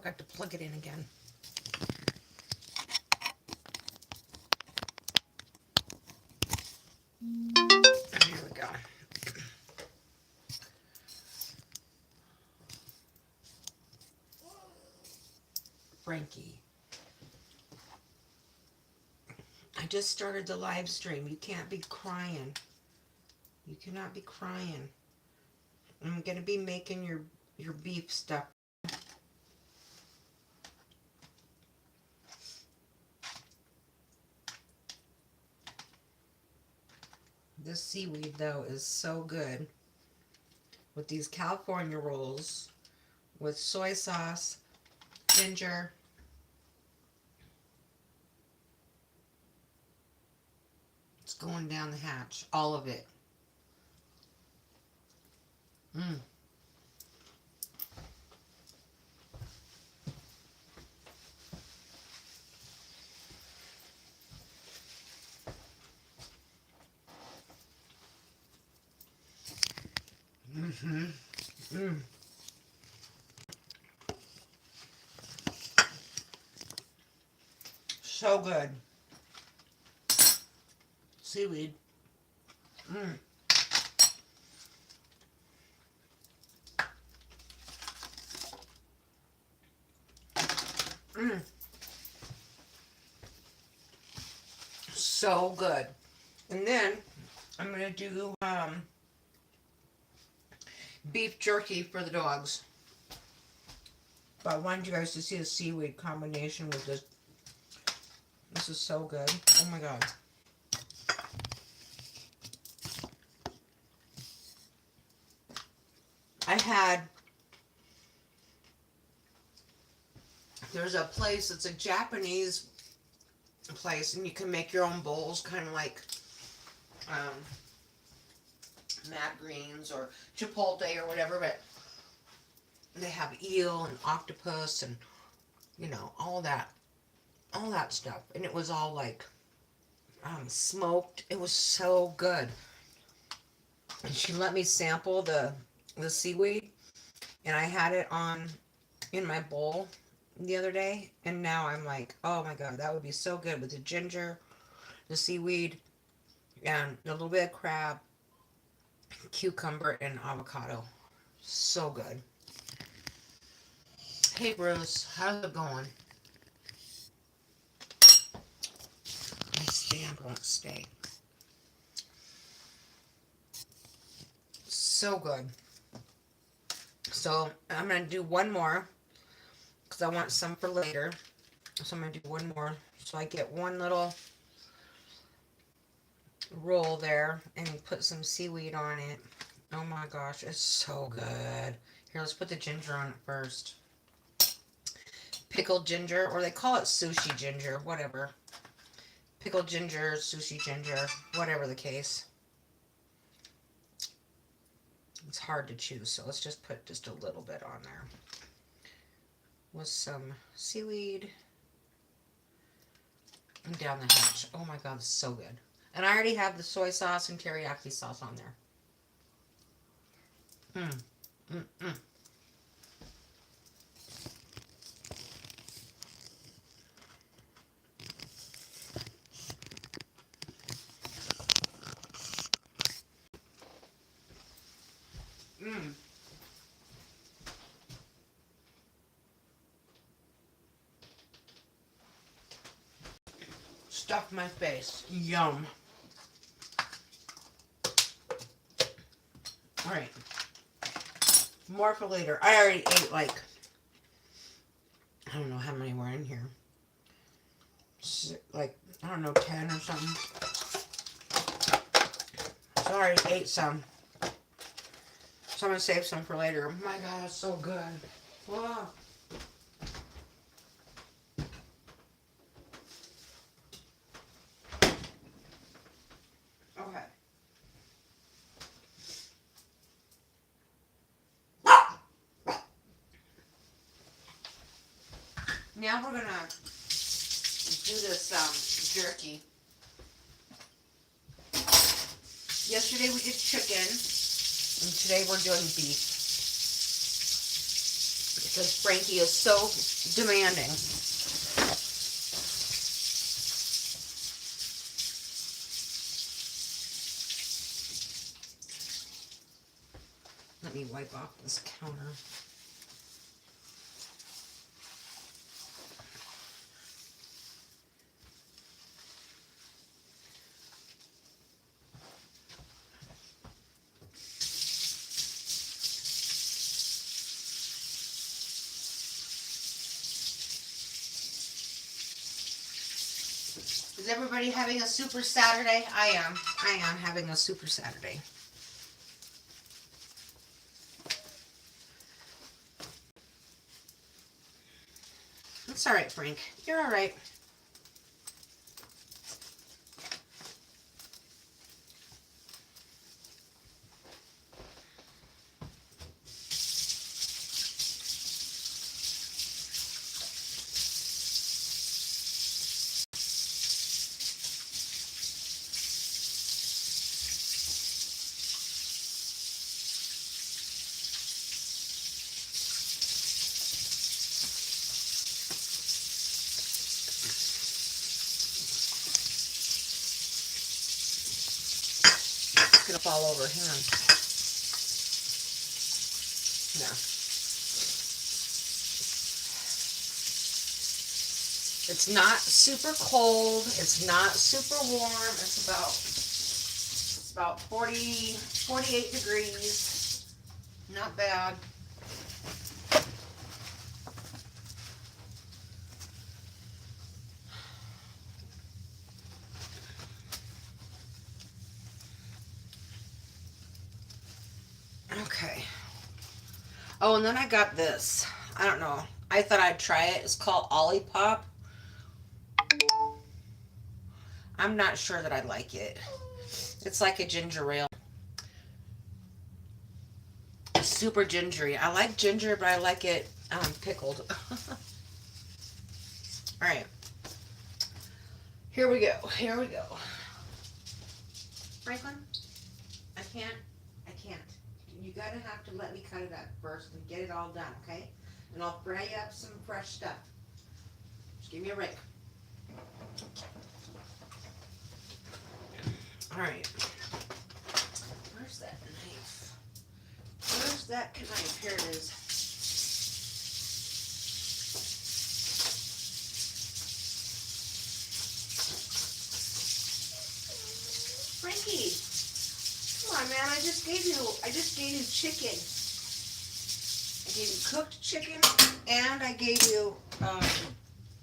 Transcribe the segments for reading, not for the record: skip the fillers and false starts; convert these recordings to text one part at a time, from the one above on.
Forgot to plug it in again. Here we go. Frankie. I just started the live stream. You can't be crying. You cannot be crying. I'm going to be making your beef stuff. This seaweed, though, is so good. With these California rolls, with soy sauce, ginger, it's going down the hatch. All of it. Mmm. Mm-hmm. Mmm. So good. Seaweed. Mmm. Mmm. So good. And then I'm gonna do beef jerky for the dogs. But I wanted you guys to see the seaweed combination with this. This is so good. Oh my god. I had, there's a place, it's a Japanese place, and you can make your own bowls, kind of like um, Mad Greens or Chipotle or whatever, but they have eel and octopus and, you know, all that stuff. And it was all like smoked. It was so good. And she let me sample the seaweed, and I had it on in my bowl the other day, and now I'm like, oh my god, that would be so good with the ginger, the seaweed, and a little bit of crab, cucumber, and avocado. So good. Hey Bruce, how's it going? My stand won't stay. So good. So I'm gonna do one more because I want some for later. So I'm gonna do one more so I get one little roll there and put some seaweed on it. Oh my gosh, it's so good. Here, let's put the ginger on it first. Pickled ginger, or they call it sushi ginger, whatever. Pickled ginger, sushi ginger, whatever the case. It's hard to choose, so let's just put just a little bit on there. With some seaweed. And down the hatch. Oh my god, it's so good. And I already have the soy sauce and teriyaki sauce on there. Mmm. Mmm. Mmm. Mmm. Stuff my face. Yum. Alright. More for later. I already ate like, I don't know how many were in here. Like, I don't know, 10 or something. So I already ate some. So I'm going to save some for later. Oh my god, it's so good. Whoa. Okay. Now we're going to do this jerky. Yesterday we did chicken, and today we're doing beef. because Frankie is so demanding. Let me wipe off this counter. Is everybody having a super Saturday? I am. I am having a super Saturday. It's all right, Frank. You're all right. It's gonna fall over. Hang on. No. It's not super cold. It's not super warm. It's about 40, 48 degrees. Not bad. Okay. Oh, and then I got this. I don't know. I thought I'd try it. It's called Olipop. I'm not sure that I like it. It's like a ginger ale. It's super gingery. I like ginger, but I like it pickled. All right. Here we go. Here we go. Franklin, I can't. You gotta have to let me cut it up first and get it all done, okay? And I'll fry up some fresh stuff. Just give me a rake. All right. Where's that knife? Where's that knife? Here it is. Frankie, come on, man! I just gave you chicken. I gave you cooked chicken, and I gave you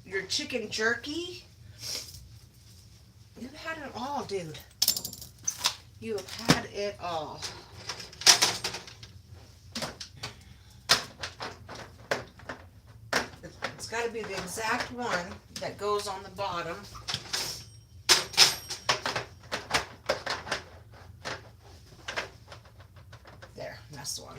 your chicken jerky. You've had it all, dude. You have had it all. It's got to be the exact one that goes on the bottom. There, that's the one.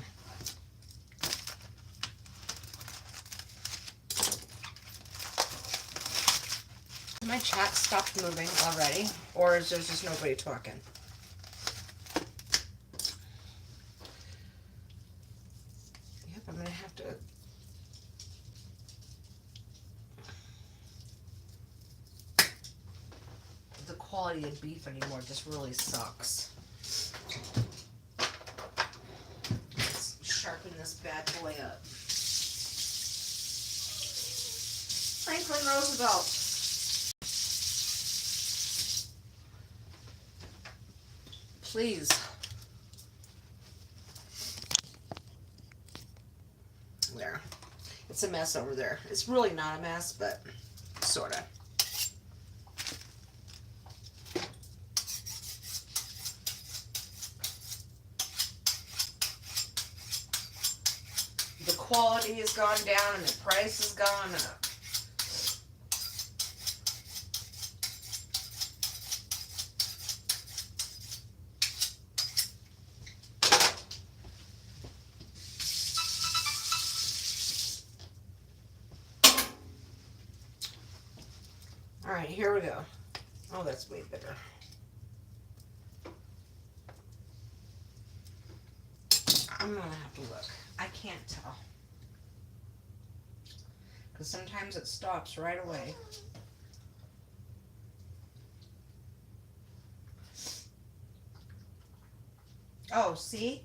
My chat stopped moving already, or is there just nobody talking? Yep, I'm gonna have to. The quality of beef anymore just really sucks. Let's sharpen this bad boy up. Franklin Roosevelt. Please. There. It's a mess over there. It's really not a mess, but sort of. The quality has gone down and the price has gone up. All right, here we go. Oh, that's way bigger. I'm gonna have to look. I can't tell. because sometimes it stops right away. Oh, see?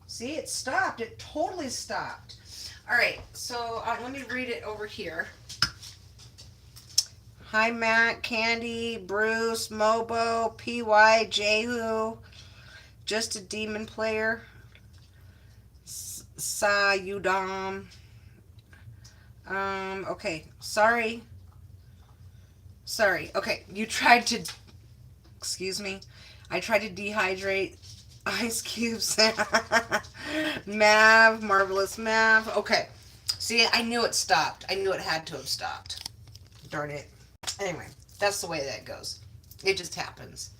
See, it stopped. It totally stopped. All right, so let me read it over here. Hi, Matt, Candy, Bruce, Mobo, PY, Jehu, Just a Demon Player, Sayudam. Okay, sorry. Sorry. Okay, you tried to, excuse me. I tried to dehydrate ice cubes. Mav, Marvelous Mav. Okay. See, I knew it stopped. I knew it had to have stopped. Darn it. Anyway, that's the way that goes. It just happens.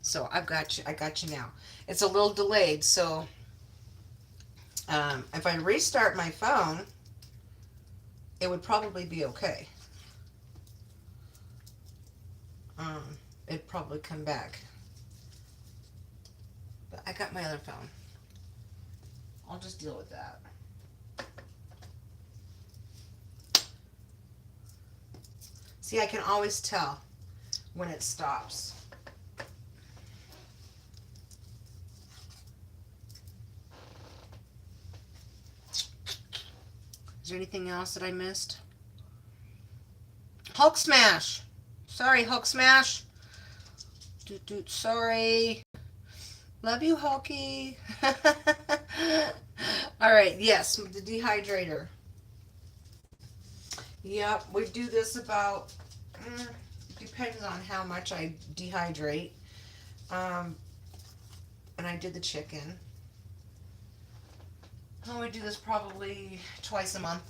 So I've got you. I got you now. It's a little delayed, so if I restart my phone, it would probably be okay. It'd probably come back. But I got my other phone. I'll just deal with that. See, I can always tell when it stops. Is there anything else that I missed? Hulk Smash! Sorry, Hulk Smash. Sorry. Love you, Hulky. All right, yes, the dehydrator. Yep, we do this about, depends on how much I dehydrate. And I did the chicken. I only do this probably twice a month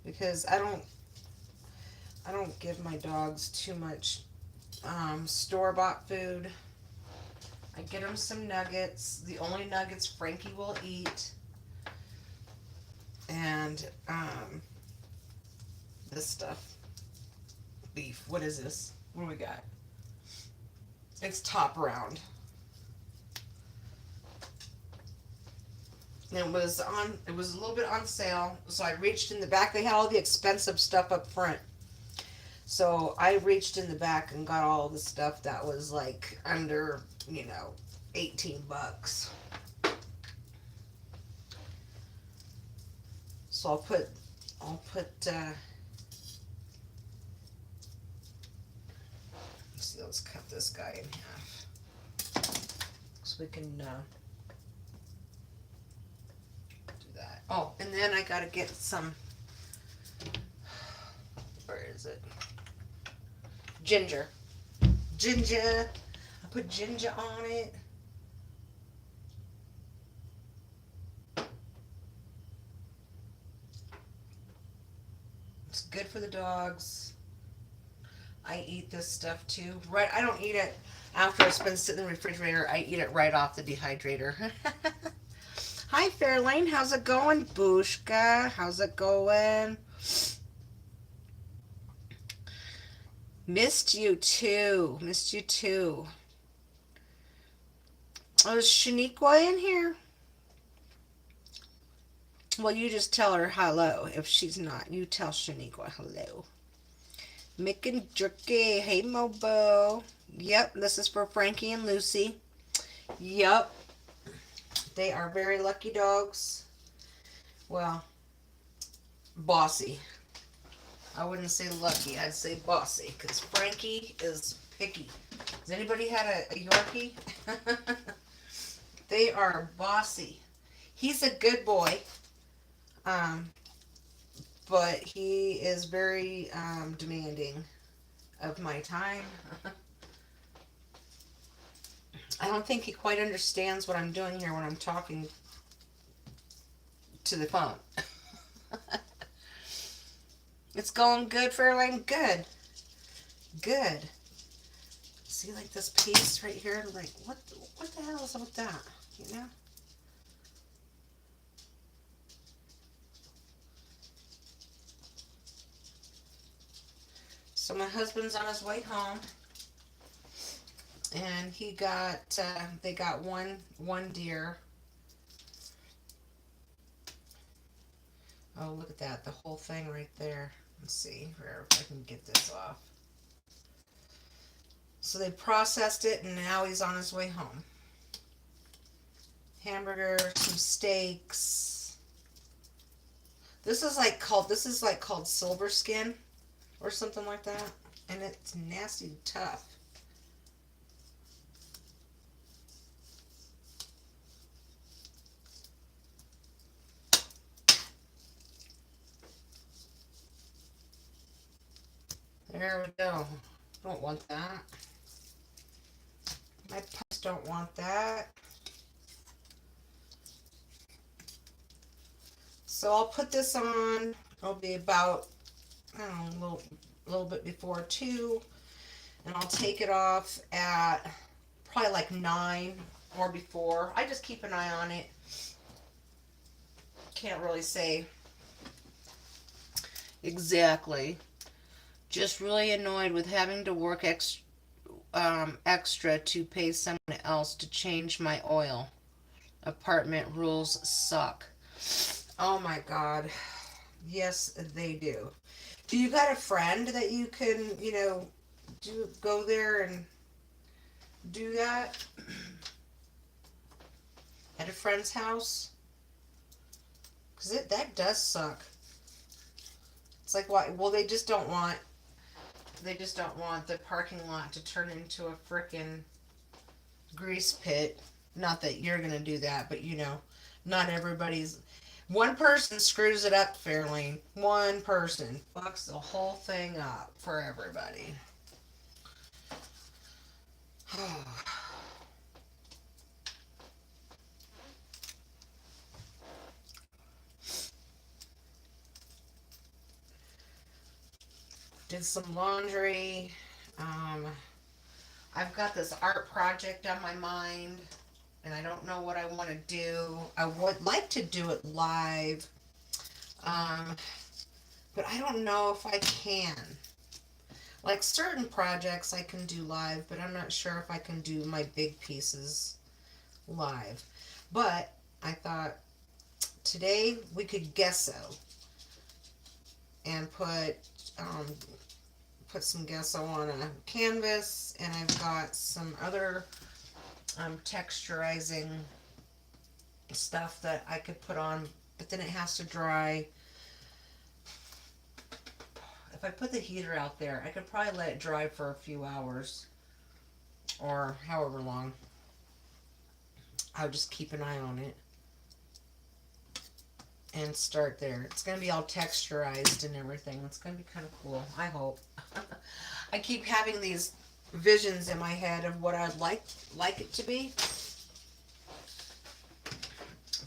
because I don't give my dogs too much store-bought food. I get them some nuggets, the only nuggets Frankie will eat, and this stuff, beef. What is this? What do we got? It's top round. And it was a little bit on sale, so I reached in the back. They had all the expensive stuff up front. So I reached in the back and got all the stuff that was like under, 18 bucks. So I'll put let's cut this guy in half so we can do that. Oh, and then I gotta get some, where is it? Ginger. I put ginger on it. It's good for the dogs. I eat this stuff too. Right, I don't eat it after it's been sitting in the refrigerator. I eat it right off the dehydrator. Hi, Fairlane. How's it going? Bushka. How's it going? Missed you too. Oh, is Shaniqua in here? Well, you just tell her hello. If she's not, you tell Shaniqua hello. Mick and Jerky. Hey, Mobo. Yep, this is for Frankie and Lucy. Yep. They are very lucky dogs. Well, bossy. I wouldn't say lucky. I'd say bossy because Frankie is picky. Has anybody had a Yorkie? They are bossy. He's a good boy. But he is very demanding of my time. I don't think he quite understands what I'm doing here when I'm talking to the phone. It's going good, Fairlane? Good. Good. See, like this piece right here, like, what the hell is up with that, you know? So my husband's on his way home, and he got, they got one deer. Oh, look at that. The whole thing right there. Let's see if I can get this off. So they processed it and now he's on his way home. Hamburger, some steaks. This is like called silver skin or something like that. And it's nasty tough. There we go. Don't want that. My pups don't want that. So I'll put this on. It'll be about, I don't know, a little bit before 2. And I'll take it off at probably like 9 or before. I just keep an eye on it. Can't really say exactly. Just really annoyed with having to work extra to pay someone else to change my oil. Apartment rules suck. Oh my God. Yes, they do. Do you got a friend that you can, go there and do that at a friend's house? Because that does suck. It's like, why? Well, they just don't want the parking lot to turn into a frickin' grease pit. Not that you're gonna do that, but not everybody's. One person screws it up, Fairlane. One person fucks the whole thing up for everybody. Did some laundry. Um, I've got this art project on my mind, and I don't know what I want to do. I would like to do it live, um, but I don't know if I can. Like certain projects I can do live, but I'm not sure if I can do my big pieces live. But I thought today we could gesso and um, put some gesso on a canvas, and I've got some other texturizing stuff that I could put on, but then it has to dry. If I put the heater out there, I could probably let it dry for a few hours or however long. I'll just keep an eye on it and start there. It's going to be all texturized and everything. It's going to be kind of cool, I hope. I keep having these visions in my head of what I'd like it to be,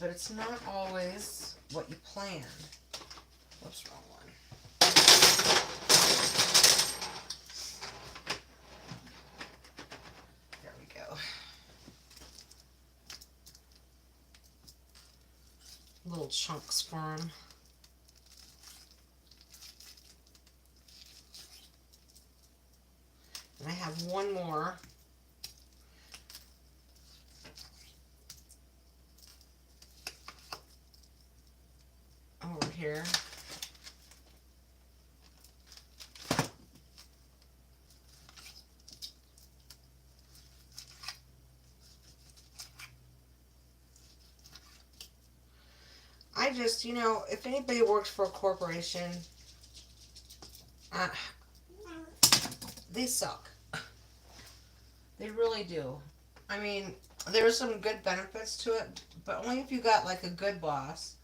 but it's not always what you planned. Whoops, wrong one. There we go. Little chunks for them. And I have one more. Over here. I just, if anybody works for a corporation, uh, they suck. They really do. I mean, there's some good benefits to it, but only if you got like a good boss,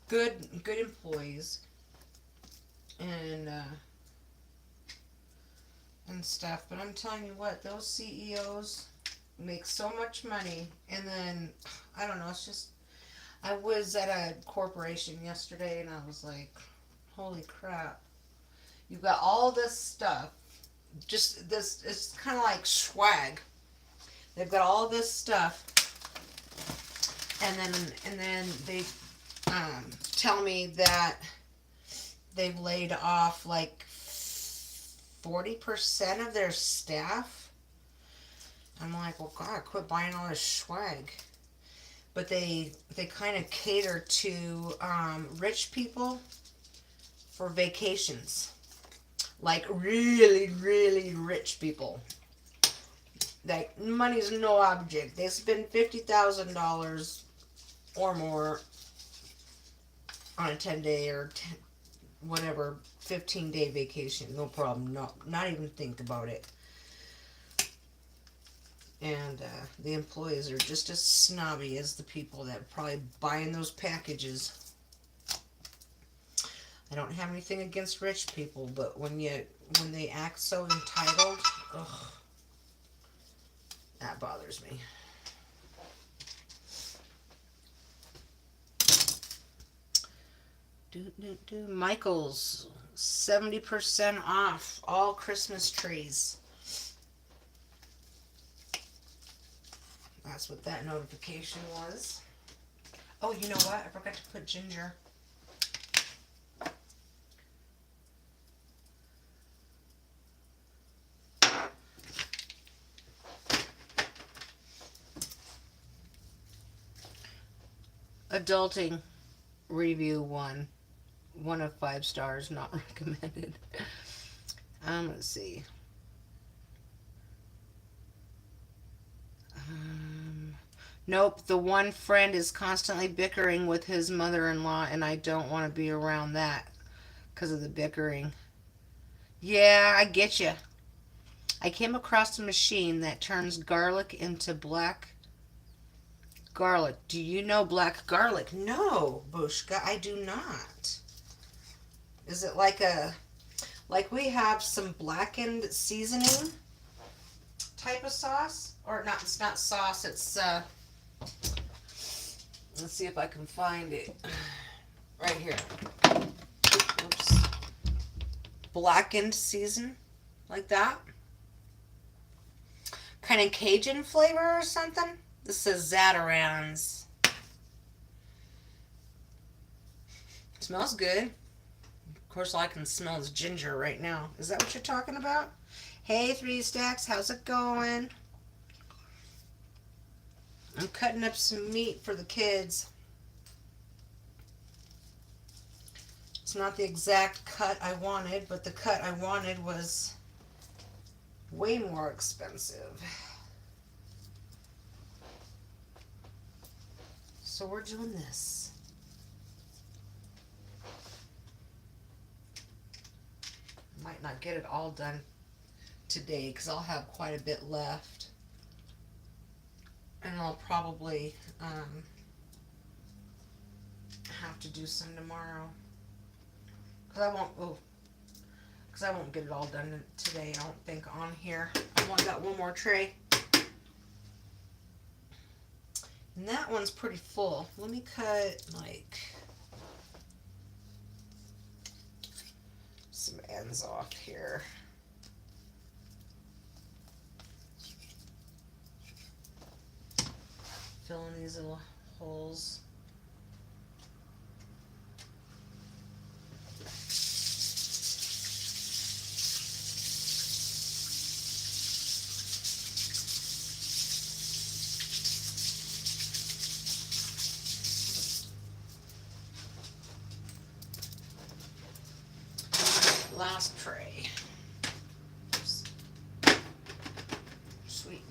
good employees, and stuff. But I'm telling you what, those CEOs make so much money, and then I don't know. It's just I was at a corporation yesterday, and I was like, holy crap! You've got all this stuff. Just this, it's kind of like swag. They've got all this stuff, and then they tell me that they've laid off like 40% of their staff. I'm like, well, God, quit buying all this swag. but they kind of cater to rich people for vacations, like really really rich people. Like money's no object. They spend $50,000 or more on a 10-day or whatever 15-day vacation. No problem. Not even think about it. And the employees are just as snobby as the people that are probably buying those packages. I don't have anything against rich people, but when they act so entitled, ugh, that bothers me. Michael's 70% off all Christmas trees. That's what that notification was. Oh, you know what? I forgot to put ginger. Adulting review 1 of 5 stars, not recommended. Let's see. Nope, the one friend is constantly bickering with his mother-in-law, and I don't want to be around that because of the bickering. Yeah, I get you. I came across a machine that turns garlic into black garlic. Do you know black garlic? No, Bushka, I do not. Is it like we have some blackened seasoning type of sauce? Or not, it's not sauce, it's, let's see if I can find it. Right here. Oops. Blackened season, like that. Kind of Cajun flavor or something. This says Zatarans. Smells good. Of course, all I can smell is ginger right now. Is that what you're talking about? Hey, 3 Stacks, how's it going? I'm cutting up some meat for the kids. It's not the exact cut I wanted, but the cut I wanted was way more expensive. So we're doing this. Might not get it all done today because I'll have quite a bit left. And I'll probably have to do some tomorrow. Because I won't get it all done today, I don't think, on here. I've only got one more tray. And that one's pretty full. Let me cut like some ends off here. Fill in these little holes. Last tray. Oops. Sweet.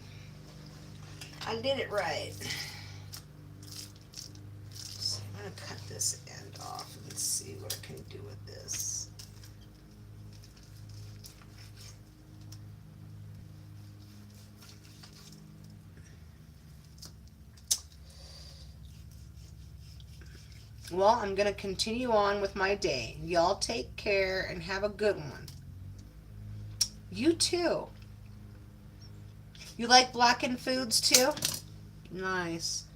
I did it right. So I'm going to cut this end off and see what I can do with this. Well, I'm going to continue on with my day. Y'all take care and have a good one. You too. You like blackened foods too? Nice.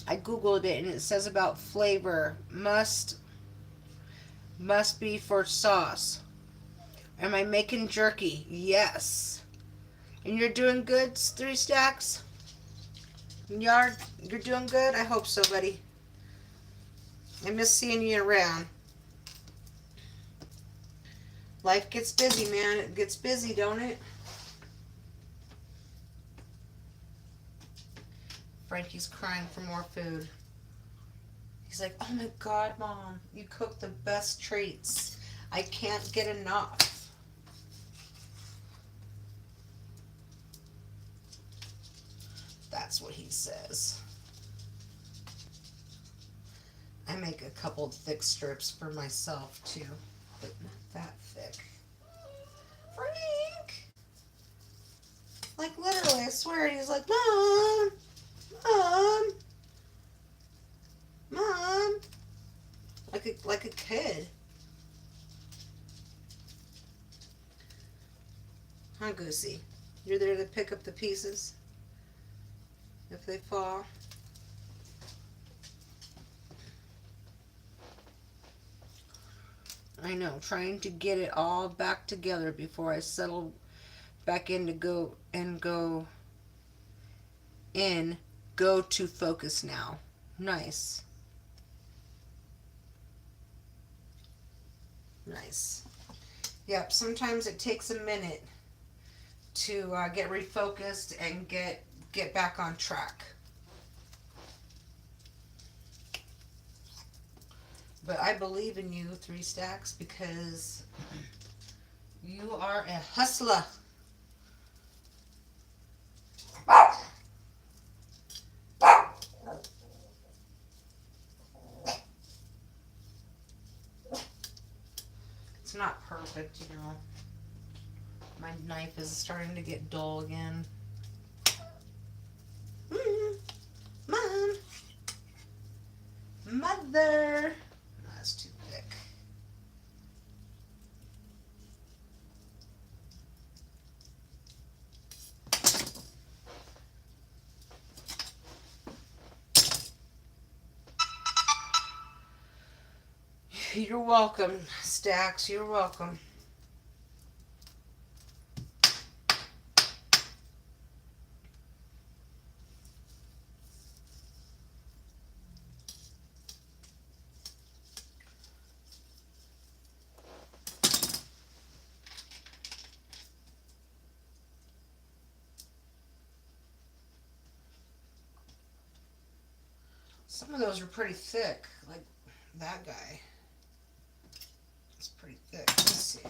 I googled it and it says about flavor. Must be for sauce. Am I making jerky? Yes. And you're doing good, 3 Stacks? You're doing good? I hope so, buddy. I miss seeing you around. Life gets busy, man. It gets busy, don't it? Frankie's crying for more food. He's like, oh my God, Mom, you cook the best treats. I can't get enough. That's what he says. I make a couple thick strips for myself too, but not that thick. Frank! Like literally, I swear, he's like, Mom! Mom! Mom! Like a kid. Huh, Goosey? You're there to pick up the pieces if they fall. I know, trying to get it all back together before I settle back in to go to focus now. Nice. Nice. Yep, sometimes it takes a minute to get refocused and get back on track. But I believe in you, Three Stacks, because you are a hustler. It's not perfect, you know. My knife is starting to get dull again. Mom! Mother! That's too thick. You're welcome, Stacks. You're welcome. Some of those are pretty thick, like that guy. It's pretty thick. Let's see.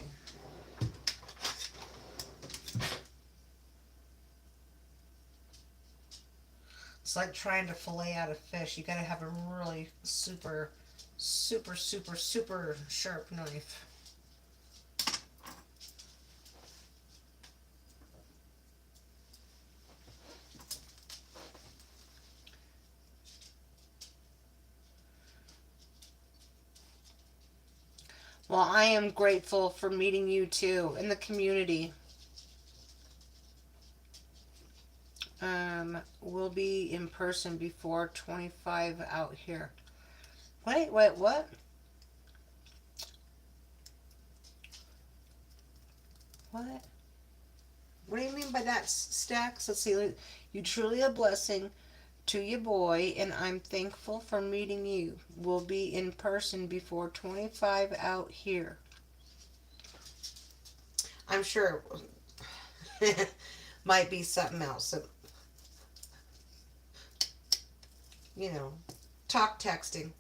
It's like trying to fillet out a fish. You gotta have a really super sharp knife. Well, I am grateful for meeting you too in the community. We'll be in person before 25 out here. Wait, what? What do you mean by that, Stacks? Let's see. You truly a blessing to your boy, and I'm thankful for meeting you. We'll be in person before 25 out here. I'm sure it might be something else. So, you know, talk texting.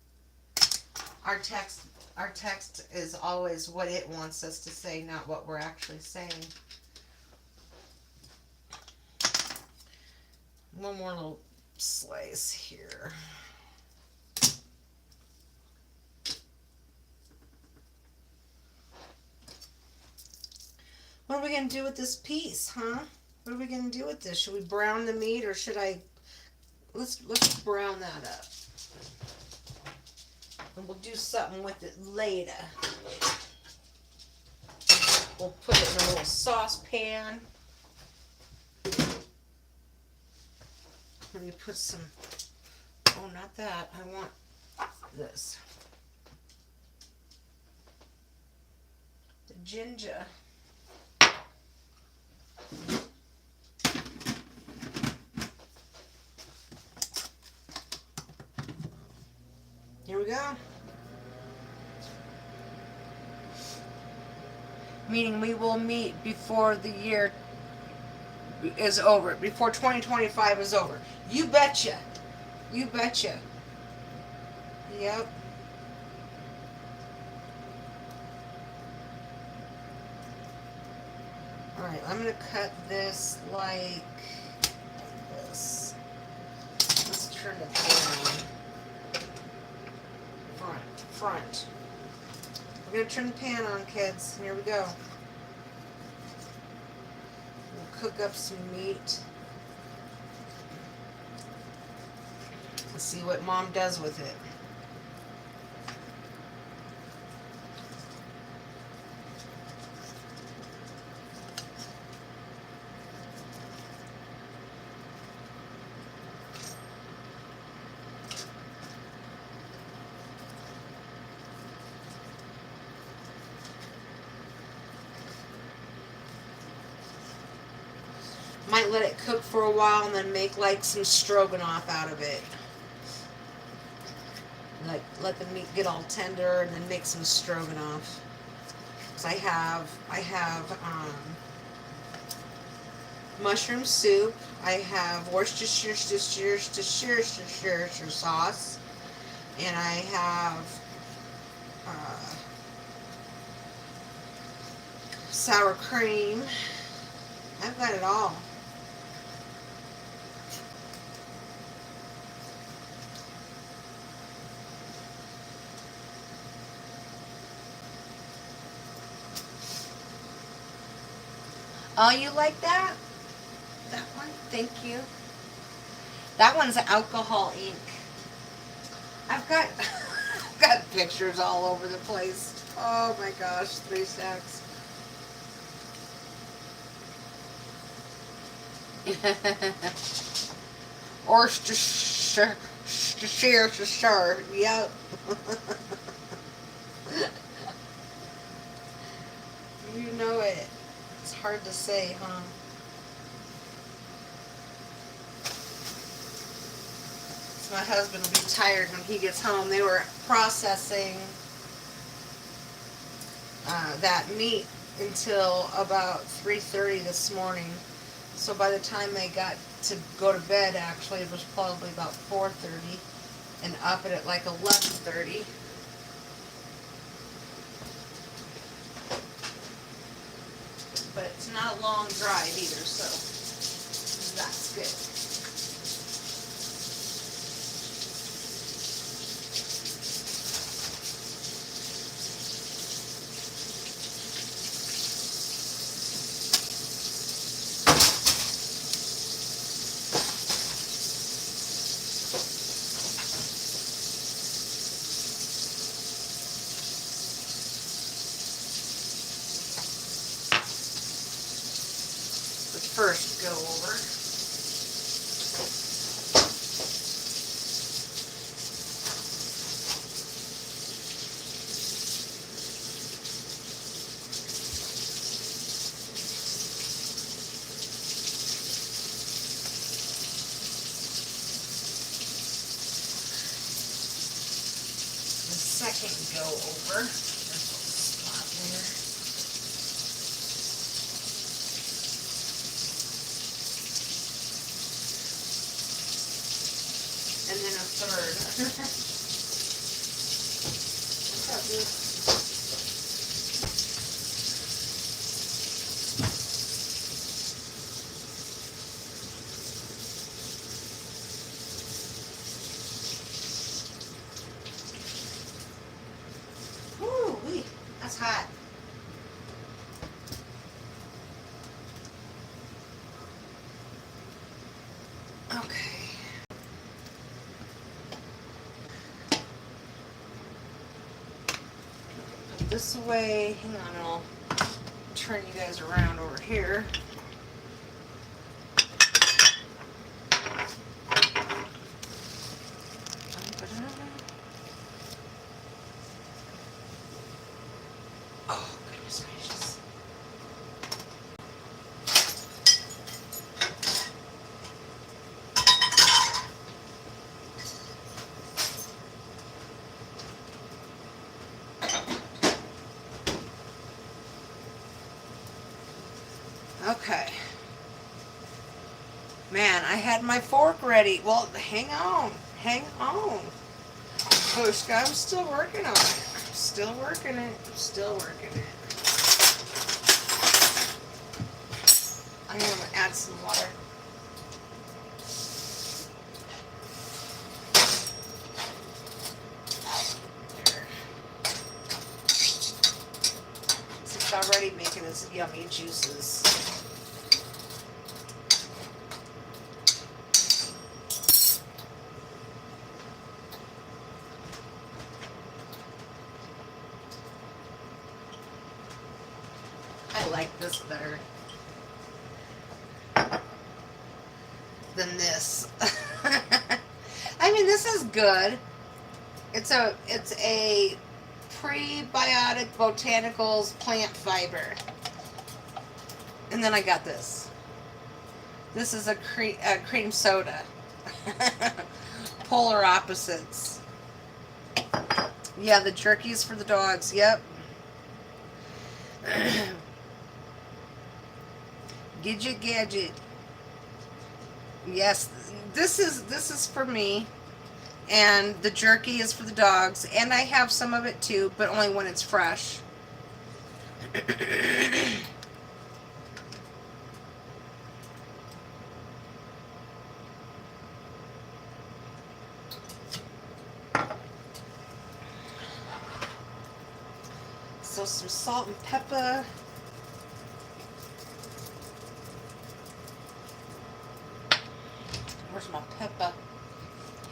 Our text is always what it wants us to say, not what we're actually saying. One more little slice here. What are we going to do with this piece, huh? What are we going to do with this? Should we brown the meat, or should I... Let's brown that up. And we'll do something with it later. We'll put it in a little saucepan. Let me put some... Oh, not that. I want this. The ginger. Here we go. Meaning we will meet before the year is over. Before 2025 is over. You betcha. You betcha. Yep. Alright, I'm going to cut this like this. Let's turn the pan on. Front. We're going to turn the pan on, kids. Here we go. We'll cook up some meat. Let's see what Mom does with it. Might let it cook for a while and then make like some stroganoff out of it. Like let the meat get all tender and then make some stroganoff. Cause I have mushroom soup. I have Worcestershire sauce, and I have sour cream. I've got it all. Oh, you like that? That one? Thank you. That one's alcohol ink. I've got I've got pictures all over the place. Oh my gosh, 3 stacks. Or share. Yep. You know it. It's hard to say, huh? So my husband will be tired when he gets home. They were processing that meat until about 3:30 this morning. So by the time they got to go to bed, actually, it was probably about 4:30, and up at like 11:30. But it's not a long drive either, so that's good. First go over. The second go over. There's a little spot there. And then a third. What's up, dude? Woo-wee, that's hot. Okay. This way, hang on, I'll turn you guys around over here. Oh, goodness gracious. Okay. Man, I had my fork ready. Well, hang on. Hang on. Pushka, I'm still working on it. I'm still working it. I'm still working it. I'm going to add some water. There. It's already making its yummy juices. I like this better than this. I mean, this is good. It's a prebiotic botanicals plant fiber. And then I got this. This is a cream soda. Polar opposites. Yeah, the jerky's for the dogs. Yep. Gidget gadget. Yes, this is for me, and the jerky is for the dogs, and I have some of it too, but only when it's fresh. So some salt and pepper. Where's my pepper?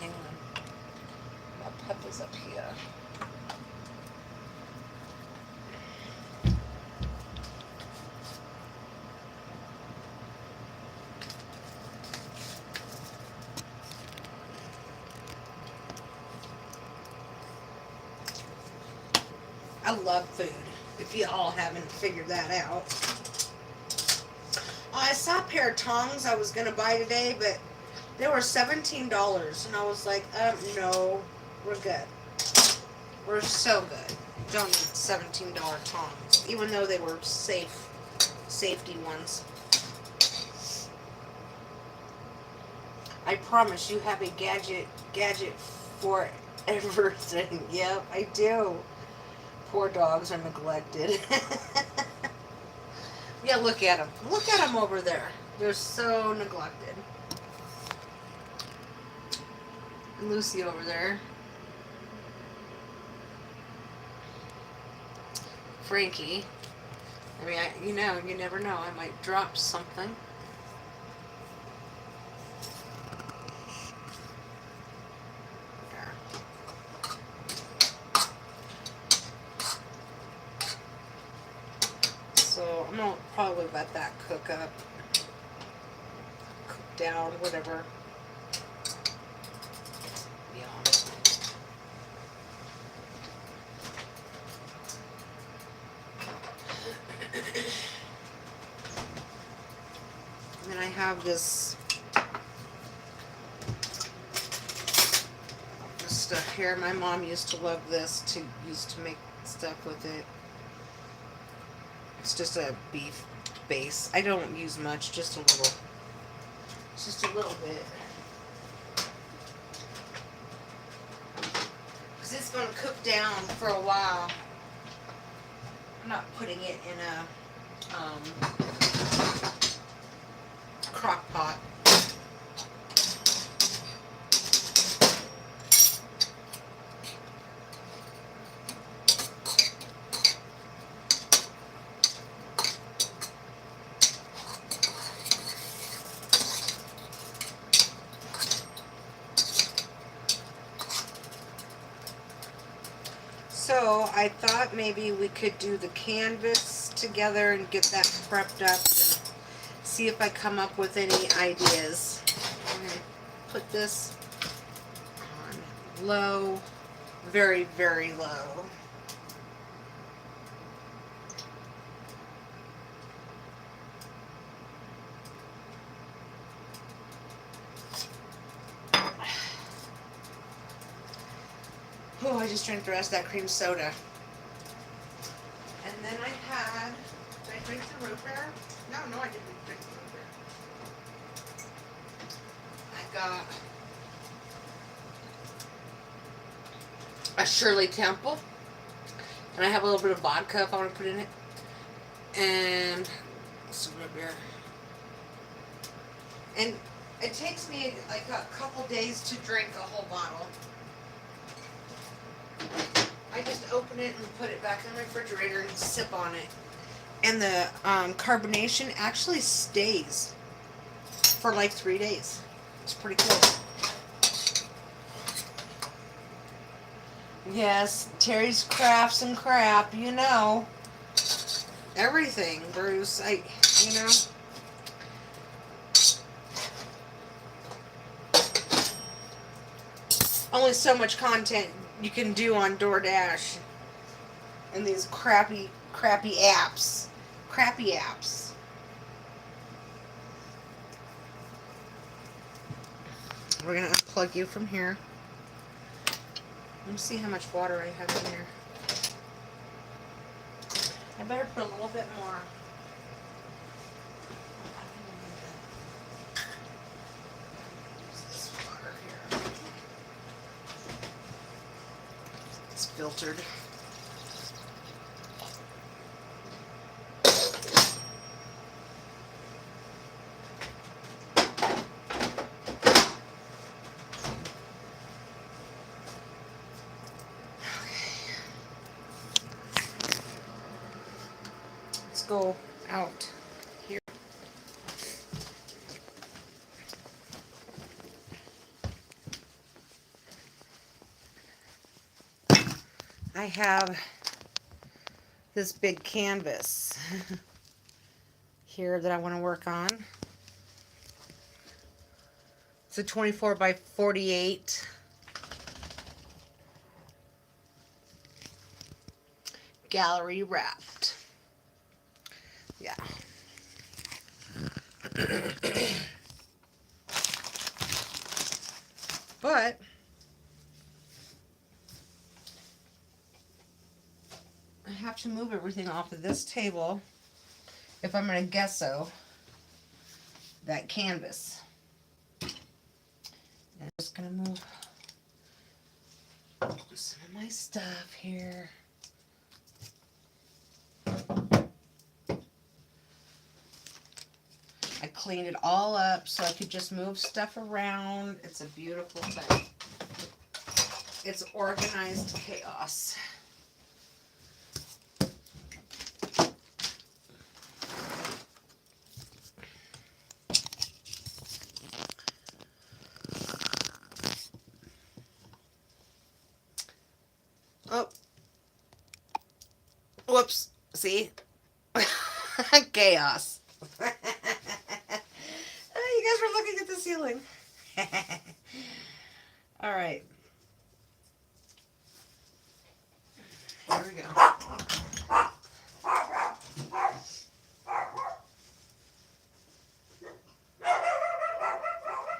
Hang on. My pepper's up here. I love food, if you all haven't figured that out. I saw a pair of tongs I was going to buy today, but they were $17, and I was like, no, we're good. We're so good. Don't need $17 tongs, even though they were safety ones. I promise you have a gadget for everything. Yep, I do. Poor dogs are neglected. Yeah, look at them. Look at them over there. They're so neglected. And Lucy over there. Frankie. I mean, you never know. I might drop something. So I'm gonna probably let that cook up, cook down, whatever. Yum. And then I have this stuff here. My mom used to love this used to make stuff with it. It's just a beef base. I don't use much, just a little. Just a little bit. Because it's going to cook down for a while. I'm not putting it in a crock pot. So I thought maybe we could do the canvas together and get that prepped up and see if I come up with any ideas. I'm going to put this on low, very, very low. Oh, I just drank the rest of that cream soda. And then I had, did I drink the root beer? No, I didn't drink the root beer. got a Shirley Temple, and I have a little bit of vodka if I want to put in it, and some root beer. And it takes me like a couple days to drink a whole bottle. I just open it and put it back in the refrigerator and sip on it. And the carbonation actually stays for like 3 days. It's pretty cool. Yes, Terry's crafts and crap, you know. Everything, Bruce. You know. Only so much content you can do on DoorDash and these crappy apps. Crappy apps. We're going to unplug you from here. Let me see how much water I have in here. I better put a little bit more. This water here. It's filtered. Go out here. I have this big canvas here that I want to work on. It's a 24 by 48 gallery wrapped. Yeah. But I have to move everything off of this table if I'm going to gesso that canvas. And I'm just going to move some of my stuff here. I cleaned it all up so I could just move stuff around. It's a beautiful thing. It's organized chaos. Oh. Whoops. See? Chaos. You guys were looking at the ceiling. All right. Here we go.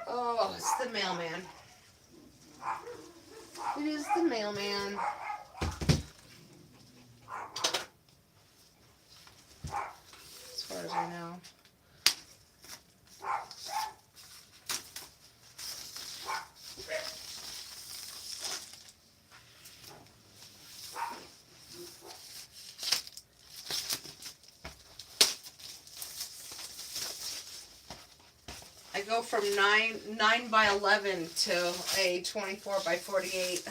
Oh, it's the mailman. It is the mailman. As far as I know. I go from 9 by 11 to a 24 by 48.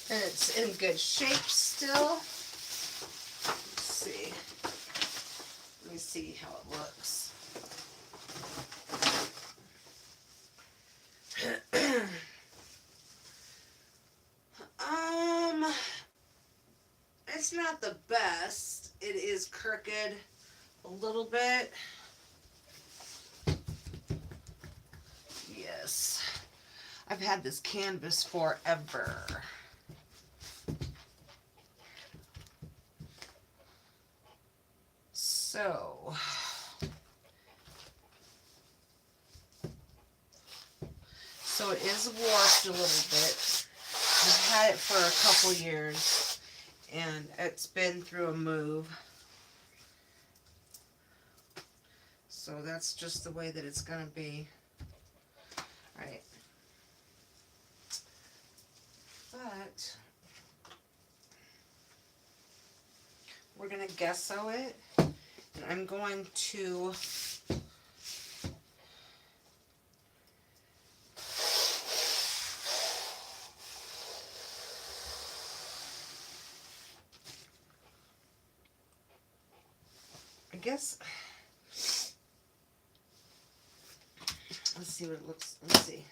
And it's in good shape still. Let's see. Let me see how it looks. It's not the best. It is crooked a little bit. Yes. I've had this canvas forever. So it is warped a little bit. I've had it for a couple years, and it's been through a move. So that's just the way that it's going to be. Alright. But we're going to gesso it. And I'm going to guess, let's see what it looks, let's see.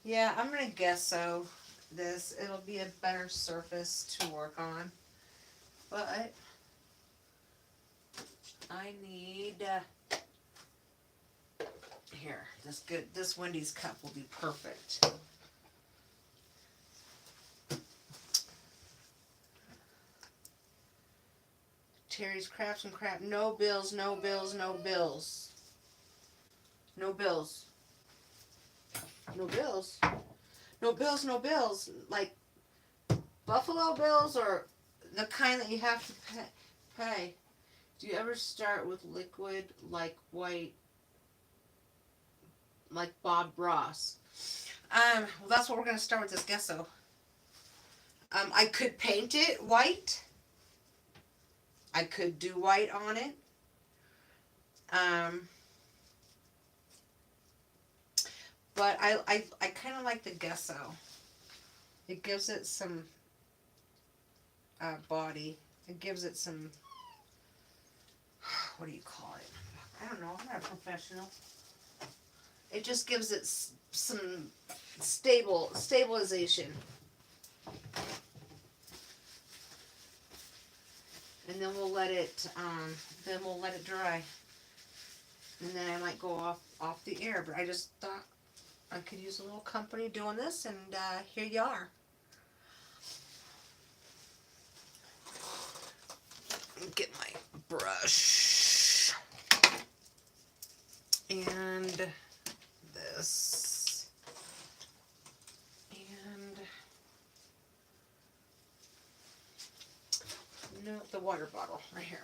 Yeah, I'm going to gesso this. It'll be a better surface to work on. But I need, here, this Wendy's cup will be perfect. Terry's Crafts and Craft. No bills, no bills, no bills. No bills. No bills. No bills, no bills. Like Buffalo Bills or the kind that you have to pay. Do you ever start with liquid like white, like Bob Ross? Well, that's what we're going to start with this gesso. I could paint it white. I could do white on it. But I kind of like the gesso. It gives it some body. It gives it some, what do you call it? I don't know. I'm not a professional. It just gives it some stabilization. And then we'll let it dry. And then I might go off the air, but I just thought I could use a little company doing this, and here you are. Get my brush and this and no, the water bottle right here.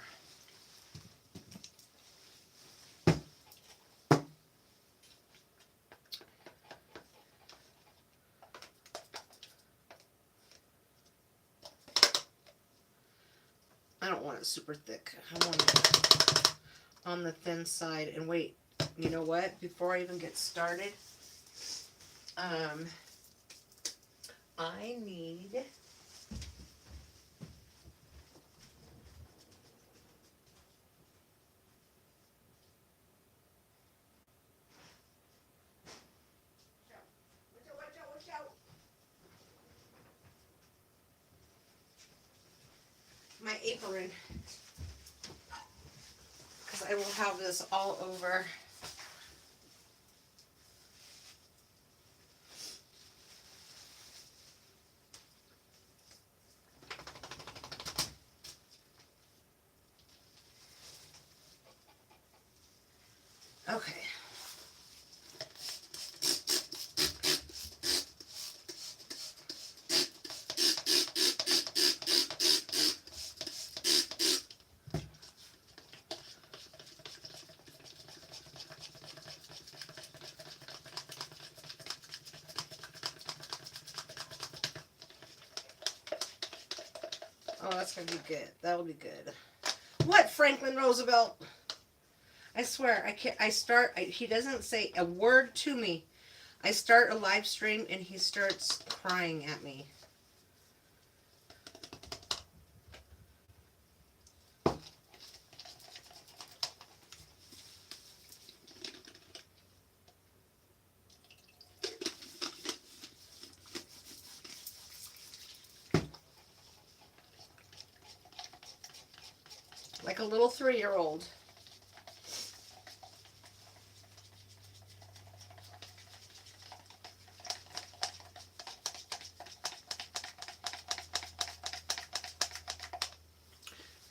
I don't want it super thick. I want it on the thin side. And wait, you know what? Before I even get started, I need my apron, because I will have this all over. Okay. Oh, that's gonna be good. That'll be good. What, Franklin Roosevelt? I swear, I can't. He doesn't say a word to me. I start a live stream and he starts crying at me. Like a little 3-year-old.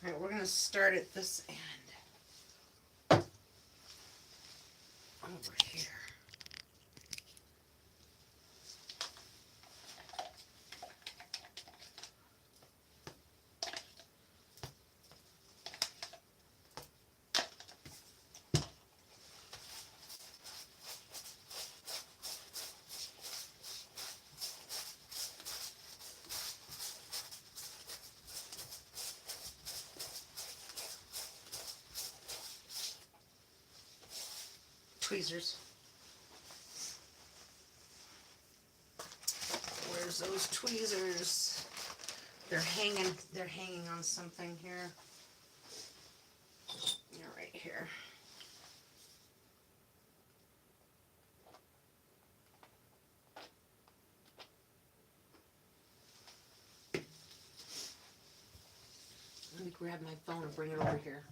Alright, we're going to start at this end. Over here. tweezers. Where's those tweezers? They're hanging on something here. They're right here. Let me grab my phone and bring it over here.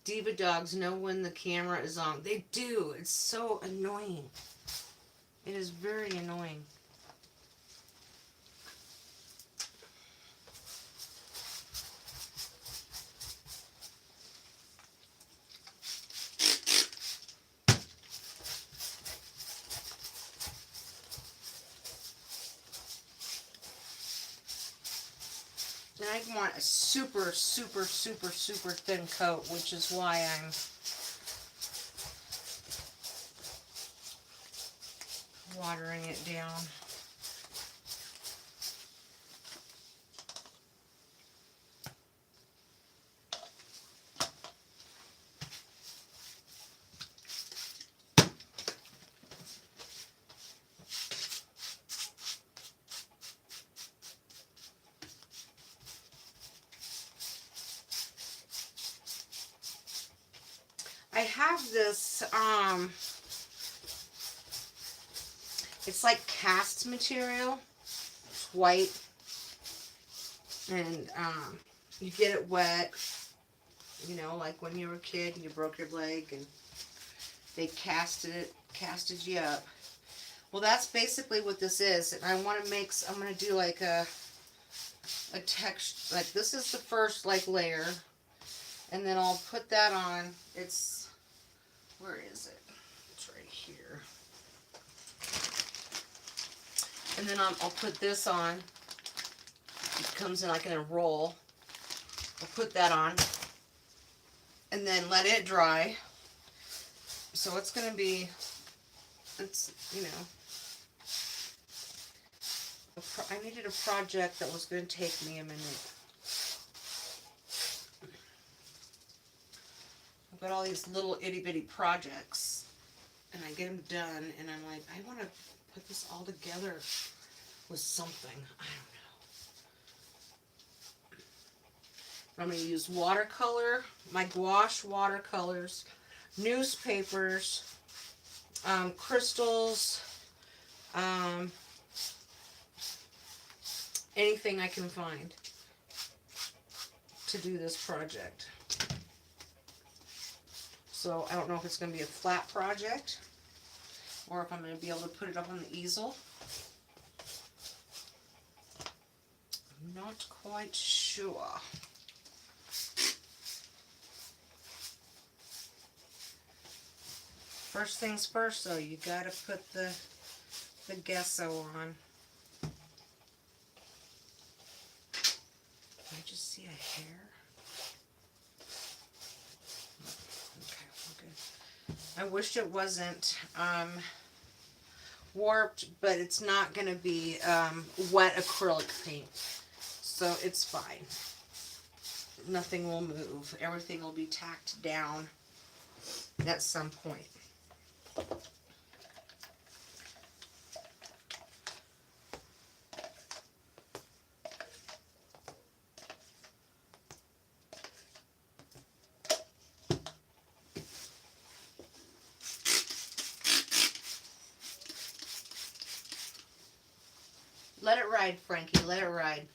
Diva dogs know when the camera is on. They do. It's so annoying. It is very annoying. And I want a super, super, super, super thin coat, which is why I'm watering it down. I have this, it's like cast material. It's white. And you get it wet, you know, like when you were a kid and you broke your leg and they casted you up. Well, that's basically what this is. And I want to make, I'm going to do like a texture, like this is the first like layer. And then I'll put that on. It's, where is it? It's right here. And then I'll put this on. It comes in like in a roll. I'll put that on. And then let it dry. So it's going to be, it's, you know, I needed a project that was going to take me a minute. I've got all these little itty bitty projects and I get them done and I'm like, I want to put this all together with something. I don't know. I'm going to use watercolor, my gouache watercolors, newspapers, crystals, anything I can find to do this project. So I don't know if it's going to be a flat project or if I'm going to be able to put it up on the easel. I'm not quite sure. First things first though, you got to put the gesso on. Can I just see a hair? Okay, we're good. I wished it wasn't warped, but it's not going to be wet acrylic paint, so it's fine. Nothing will move. Everything will be tacked down at some point. Let it ride, Frankie. Let it ride.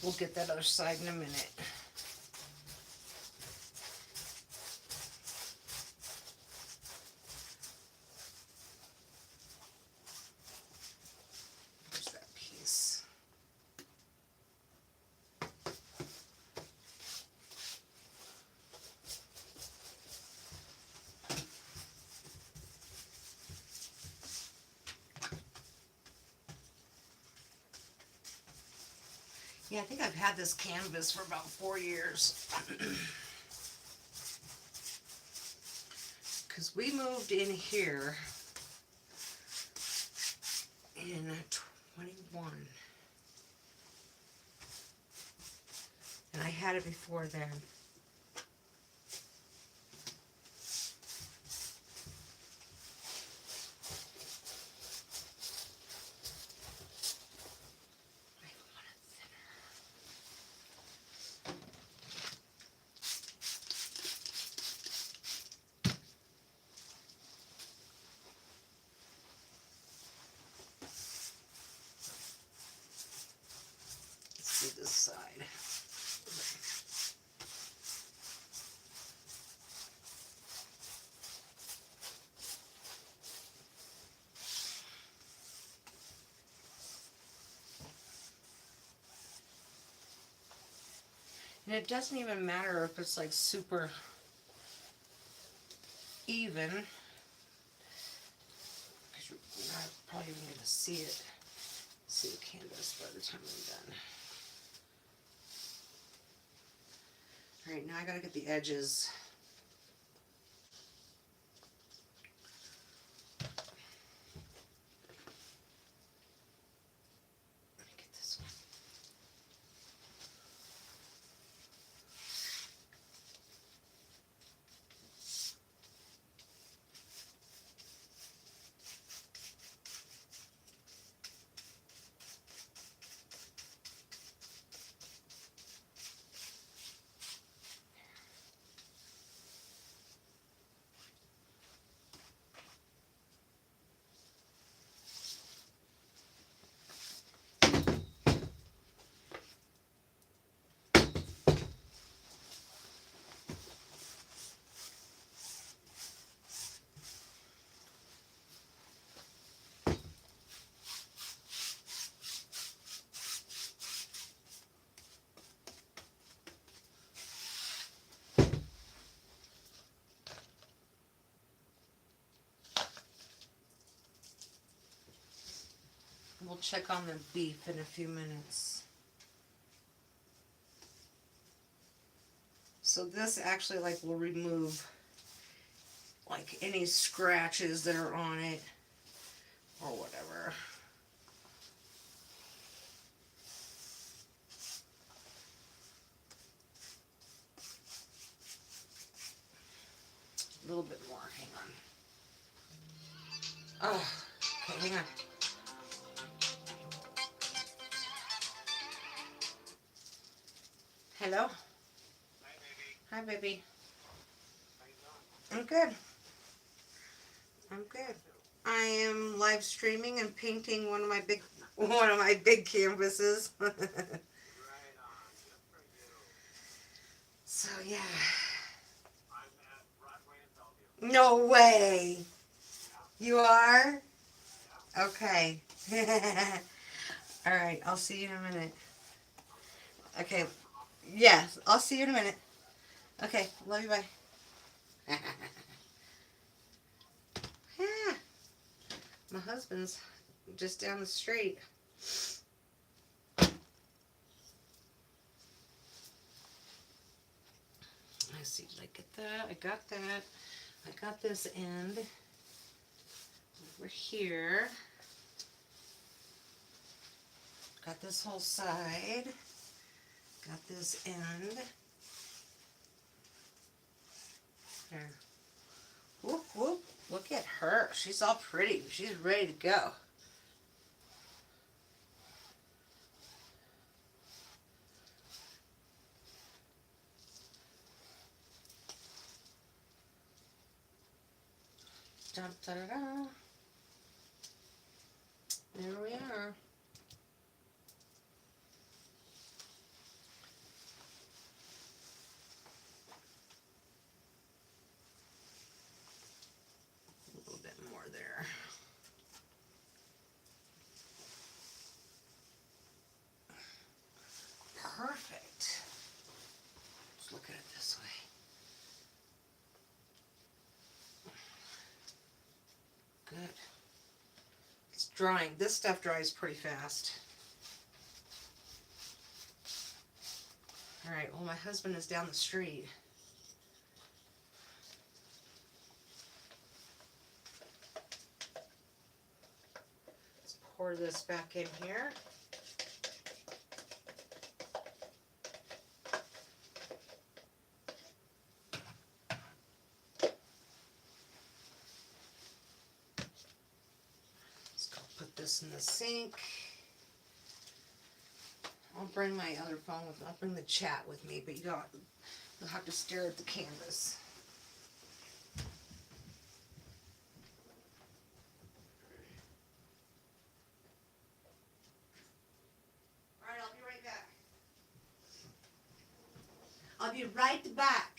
We'll get that other side in a minute. There's that piece. Yeah, I think I've had this canvas for about 4 years. Because we moved in here in 21. And I had it before then. Let's do this side. And it doesn't even matter if it's like super even, because you're not probably even going to see the canvas by the time I'm done. Alright, now I gotta get the edges. Let me get this one. We'll check on the beef in a few minutes. So this actually like will remove like any scratches that are on it or whatever. A little bit more, hang on. Oh, okay, hang on. Hello? Hi, baby. I'm good. I'm good. I am live streaming and painting one of my big canvases. So yeah. No way. You are? Okay. All right. I'll see you in a minute. Okay. Yeah. I'll see you in a minute. Okay. Love you. Bye. Yeah. My husband's just down the street. Let's see. Did I get that? I got that. I got this end over here. Got this whole side. Got this end. There. Whoop, whoop. Look at her. She's all pretty. She's ready to go. Dun, da, da, da. There we are. A little bit more there. Perfect. Let's look at it this way. Good. It's drying. This stuff dries pretty fast. Alright, well, my husband is down the street. Let's pour this back in here. Let's go put this in the sink. I'll bring my other phone with me. I'll bring the chat with me, but you'll have to stare at the canvas. Alright, I'll be right back. I'll be right back.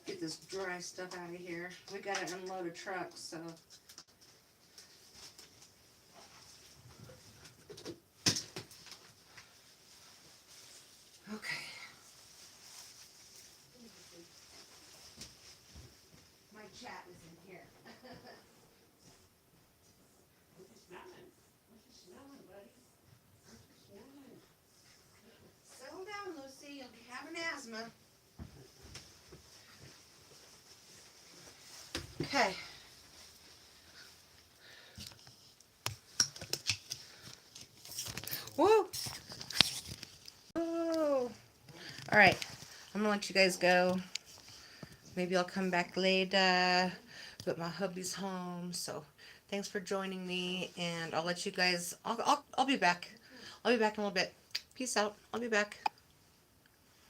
Get this dry stuff out of here. We gotta unload a truck, so. Okay. My chat is in here. What you smelling? What you smelling, buddy? What you smelling? Settle down, Lucy. You'll be having asthma. Okay. Woo! Woo! Alright. I'm gonna let you guys go. Maybe I'll come back later. But my hubby's home, so thanks for joining me, and I'll let you guys. I'll be back. I'll be back in a little bit. Peace out. I'll be back.